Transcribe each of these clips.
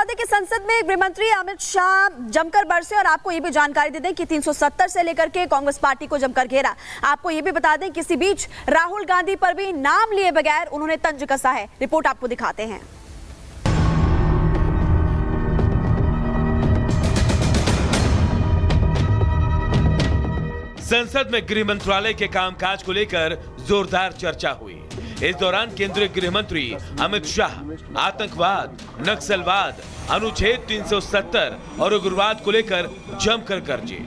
दें कि संसद में गृह मंत्री अमित शाह जमकर बरसे और आपको ये भी जानकारी दे दें कि 370 से लेकर के कांग्रेस पार्टी को जमकर घेरा। आपको ये भी बता दें कि इसी बीच राहुल गांधी पर भी नाम लिए बगैर उन्होंने तंज कसा है। रिपोर्ट आपको दिखाते हैं। संसद में गृह मंत्रालय के कामकाज को लेकर जोरदार चर्चा हुई। इस दौरान केंद्रीय गृह मंत्री अमित शाह आतंकवाद, नक्सलवाद, अनुच्छेद 370 और उग्रवाद को लेकर जमकर गरजे।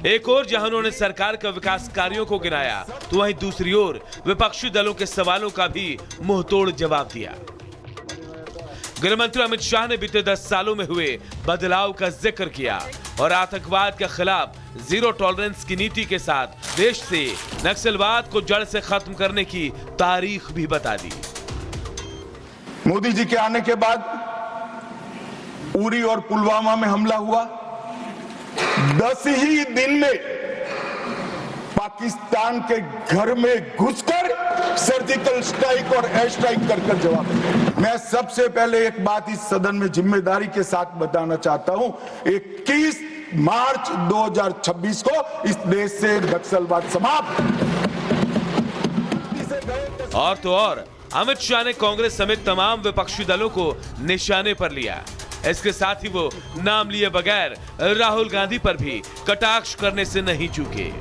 एक ओर जहां उन्होंने सरकार के विकास कार्यों को गिनाया, तो वहीं दूसरी ओर विपक्षी दलों के सवालों का भी मुंहतोड़ जवाब दिया। गृह मंत्री अमित शाह ने बीते 10 सालों में हुए बदलाव का जिक्र किया और आतंकवाद के खिलाफ जीरो टॉलरेंस की नीति के साथ देश से नक्सलवाद को जड़ से खत्म करने की तारीख भी बता दी। मोदी जी के आने के बाद उरी और पुलवामा में हमला हुआ। 10 ही दिन में पाकिस्तान के घर में घुसकर सर्जिकल स्ट्राइक और एयर स्ट्राइक कर जवाब दिया। मैं सबसे पहले एक बात इस सदन में जिम्मेदारी के साथ बताना चाहता हूं। 21 मार्च 2026 को इस देश से नक्सलवाद समाप्त। और तो और अमित शाह ने कांग्रेस समेत तमाम विपक्षी दलों को निशाने पर लिया। इसके साथ ही वो नाम लिए बगैर राहुल गांधी पर भी कटाक्ष करने से नहीं चूके।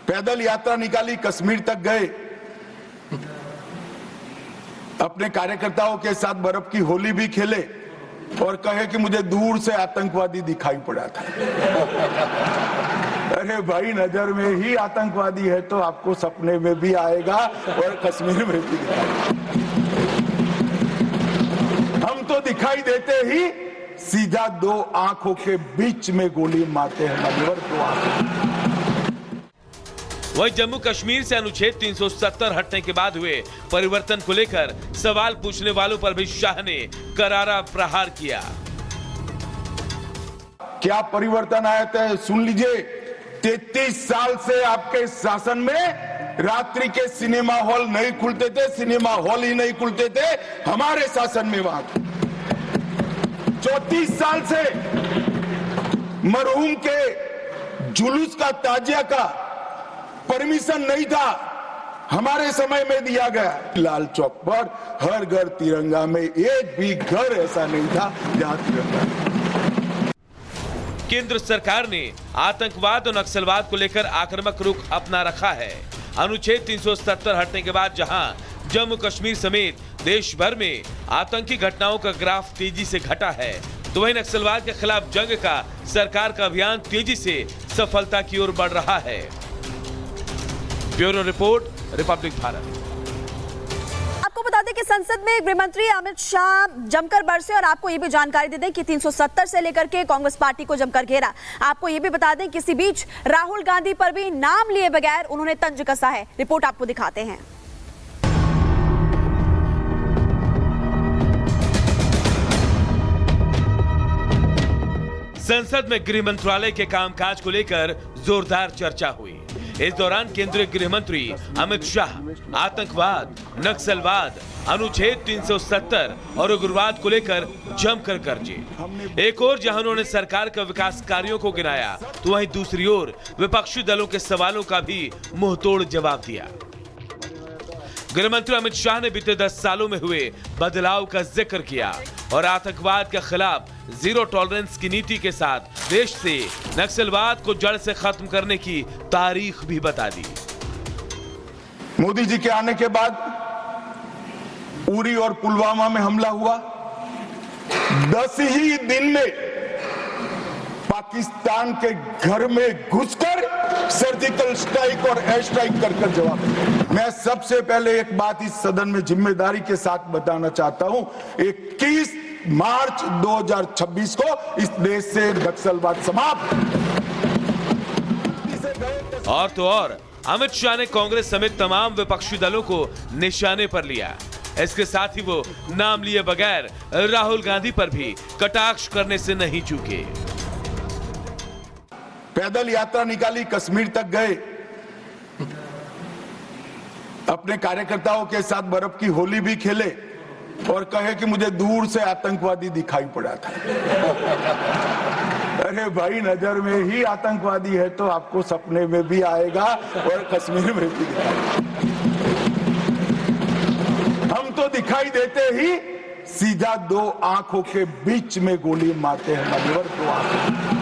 पैदल यात्रा निकाली, कश्मीर तक गए, अपने कार्यकर्ताओं के साथ बर्फ की होली भी खेले और कहे कि मुझे दूर से आतंकवादी दिखाई पड़ा था। अरे भाई, नजर में ही आतंकवादी है तो आपको सपने में भी आएगा और कश्मीर में भी दिखाई। हम तो दिखाई देते ही सीधा 2 आंखों के बीच में गोली मारते हैं। मान्यवर, 2 आंखों। वहीं जम्मू कश्मीर से अनुच्छेद 370 हटने के बाद हुए परिवर्तन को लेकर सवाल पूछने वालों पर भी शाह ने करारा प्रहार किया। क्या परिवर्तन आया था सुन लीजिए। 33 साल से आपके शासन में रात्रि के सिनेमा हॉल नहीं खुलते थे, सिनेमा हॉल ही नहीं खुलते थे हमारे शासन में। वहां 34 साल से मरहूम के जुलूस का, ताजिया का परमिशन नहीं था, हमारे समय में दिया गया। लाल चौक पर हर घर तिरंगा में एक भी घर ऐसा नहीं था जहां तिरंगा। केंद्र सरकार ने आतंकवाद और नक्सलवाद को लेकर आक्रामक रुख अपना रखा है। अनुच्छेद 370 हटने के बाद जहां जम्मू कश्मीर समेत देश भर में आतंकी घटनाओं का ग्राफ तेजी से घटा है, तो वहीं नक्सलवाद के खिलाफ जंग का सरकार का अभियान तेजी से सफलता की ओर बढ़ रहा है। Bureau report, Republic Bharat. आपको बता दें कि संसद में गृह मंत्री अमित शाह जमकर बरसे और आपको ये भी जानकारी दे दें कि 370 से लेकर के कांग्रेस पार्टी को जमकर घेरा। आपको ये भी बता दें कि इसी बीच राहुल गांधी पर भी नाम लिए बगैर उन्होंने तंज कसा है। रिपोर्ट आपको दिखाते हैं। संसद में गृह मंत्रालय के कामकाज को लेकर जोरदार चर्चा हुई। इस दौरान केंद्रीय गृह मंत्री अमित शाह आतंकवाद, नक्सलवाद, अनुच्छेद 370 और उग्रवाद को लेकर जमकर गरजे। एक ओर जहां उन्होंने सरकार के विकास कार्यों को गिनाया, तो वहीं दूसरी ओर विपक्षी दलों के सवालों का भी मुंहतोड़ जवाब दिया। गृह मंत्री अमित शाह ने बीते 10 सालों में हुए बदलाव का जिक्र किया और आतंकवाद के खिलाफ जीरो टॉलरेंस की नीति के साथ देश से नक्सलवाद को जड़ से खत्म करने की तारीख भी बता दी। मोदी जी के आने के बाद उरी और पुलवामा में हमला हुआ। 10 ही दिन में पाकिस्तान के घर में घुसकर सर्जिकल स्ट्राइक और एयर स्ट्राइक कर जवाब दिया। मैं सबसे पहले एक बात इस सदन में जिम्मेदारी के साथ बताना चाहता हूं। 21 मार्च 2026 को इस देश से नक्सलवाद समाप्त। और तो और अमित शाह ने कांग्रेस समेत तमाम विपक्षी दलों को निशाने पर लिया। इसके साथ ही वो नाम लिए बगैर राहुल गांधी पर भी कटाक्ष करने से नहीं चूके। पैदल यात्रा निकाली, कश्मीर तक गए, अपने कार्यकर्ताओं के साथ बर्फ की होली भी खेले और कहे कि मुझे दूर से आतंकवादी दिखाई पड़ा था। अरे भाई, नजर में ही आतंकवादी है तो आपको सपने में भी आएगा और कश्मीर में भी दिखाएगा। हम तो दिखाई देते ही सीधा दो आंखों के बीच में गोली मारते हैं, मान्यवर, दो आंखों।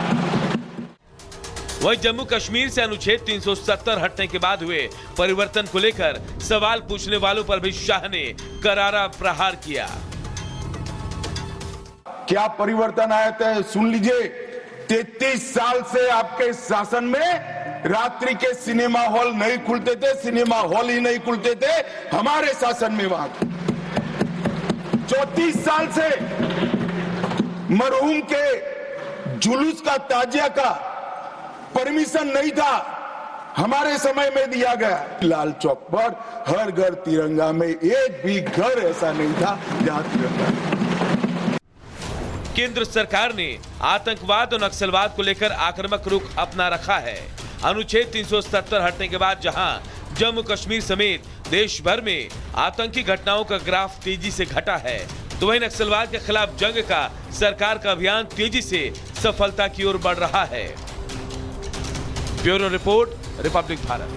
वहीं जम्मू कश्मीर से अनुच्छेद 370 हटने के बाद हुए परिवर्तन को लेकर सवाल पूछने वालों पर भी शाह ने करारा प्रहार किया। क्या परिवर्तन आया था सुन लीजिए। 33 साल से आपके शासन में रात्रि के सिनेमा हॉल नहीं खुलते थे, सिनेमा हॉल ही नहीं खुलते थे हमारे शासन में। वहां 34 साल से मरहूम के जुलूस का, ताजिया का परमिशन नहीं था, हमारे समय में दिया गया। लाल चौक पर हर घर तिरंगा में एक भी घर ऐसा नहीं था जहां तिरंगा नहीं। केंद्र सरकार ने आतंकवाद और नक्सलवाद को लेकर आक्रामक रुख अपना रखा है। अनुच्छेद 370 हटने के बाद जहां जम्मू कश्मीर समेत देश भर में आतंकी घटनाओं का ग्राफ तेजी से घटा है, तो वहीं नक्सलवाद के खिलाफ जंग का सरकार का अभियान तेजी से सफलता की ओर बढ़ रहा है। Bureau report, Republic Bharat.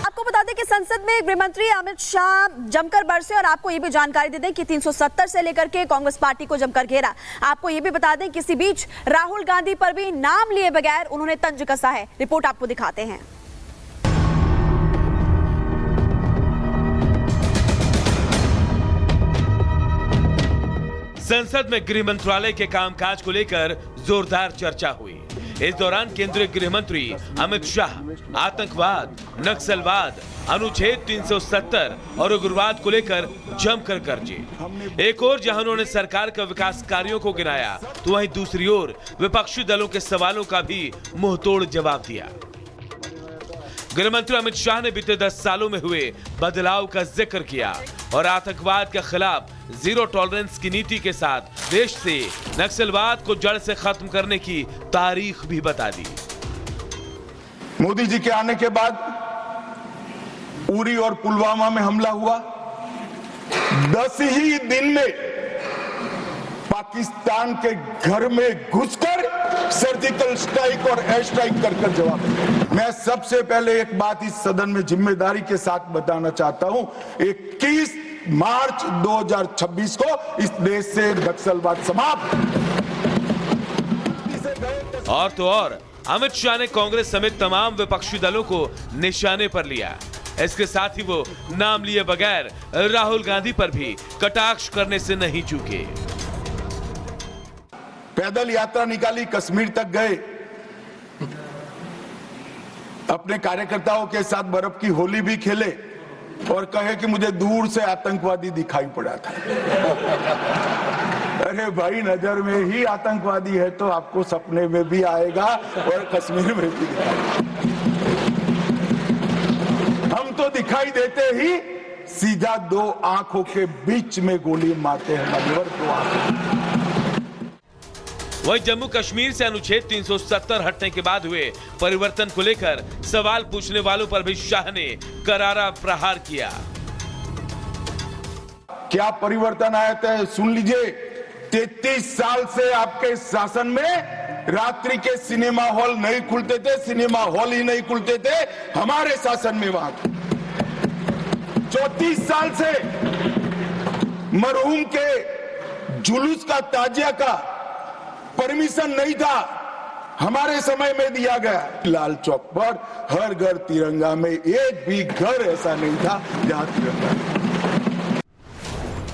आपको बता दें कि संसद में गृह मंत्री अमित शाह जमकर बरसे और आपको ये भी जानकारी दे दें कि 370 से लेकर के कांग्रेस पार्टी को जमकर घेरा। आपको ये भी बता दें कि इसी बीच राहुल गांधी पर भी नाम लिए बगैर उन्होंने तंज कसा है। रिपोर्ट आपको दिखाते हैं। संसद में गृह मंत्रालय के कामकाज को लेकर जोरदार चर्चा हुई। इस दौरान केंद्रीय गृह मंत्री अमित शाह आतंकवाद, नक्सलवाद, अनुच्छेद 370 और उग्रवाद को लेकर जमकर गरजे। एक ओर जहां उन्होंने सरकार के विकास कार्यों को गिनाया, तो वहीं दूसरी ओर विपक्षी दलों के सवालों का भी मुंहतोड़ जवाब दिया। गृह मंत्री अमित शाह ने बीते 10 सालों में हुए बदलाव का जिक्र किया और आतंकवाद के खिलाफ जीरो टॉलरेंस की नीति के साथ देश से नक्सलवाद को जड़ से खत्म करने की तारीख भी बता दी। मोदी जी के आने के बाद उरी और पुलवामा में हमला हुआ। 10 ही दिन में पाकिस्तान के घर में घुसकर सर्जिकल स्ट्राइक और एयर स्ट्राइक कर जवाब दिया। मैं सबसे पहले एक बात इस सदन में जिम्मेदारी के साथ बताना चाहता हूं। 21 मार्च 2026 को इस देश से नक्सलवाद समाप्त। और तो और अमित शाह ने कांग्रेस समेत तमाम विपक्षी दलों को निशाने पर लिया। इसके साथ ही वो नाम लिए बगैर राहुल गांधी पर भी कटाक्ष करने से नहीं चूके। पैदल यात्रा निकाली, कश्मीर तक गए, अपने कार्यकर्ताओं के साथ बर्फ की होली भी खेले और कहे कि मुझे दूर से आतंकवादी दिखाई पड़ा था। अरे भाई, नजर में ही आतंकवादी है तो आपको सपने में भी आएगा और कश्मीर में भी दिखाएगा। हम तो दिखाई देते ही सीधा दो आंखों के बीच में गोली मारते हैं, मान्यवर, दो आंखों। वहीं जम्मू कश्मीर से अनुच्छेद 370 हटने के बाद हुए परिवर्तन को लेकर सवाल पूछने वालों पर भी शाह ने करारा प्रहार किया। क्या परिवर्तन आया था सुन लीजिए। 33 साल से आपके शासन में रात्रि के सिनेमा हॉल नहीं खुलते थे, सिनेमा हॉल ही नहीं खुलते थे हमारे शासन में। वहां 34 साल से मरहूम के जुलूस का, ताजिया का परमिशन नहीं था, हमारे समय में दिया गया। लाल चौक पर हर घर तिरंगा में एक भी घर ऐसा नहीं था जहां तिरंगा नहीं।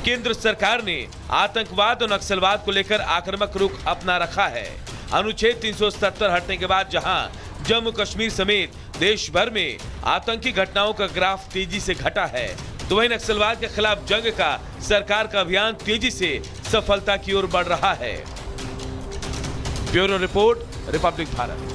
केंद्र सरकार ने आतंकवाद और नक्सलवाद को लेकर आक्रामक रुख अपना रखा है। अनुच्छेद 370 हटने के बाद जहां जम्मू कश्मीर समेत देश भर में आतंकी घटनाओं का ग्राफ तेजी से घटा है, तो वहीं नक्सलवाद के खिलाफ जंग का सरकार का अभियान तेजी से सफलता की ओर बढ़ रहा है। Bureau report, Republic Bharat.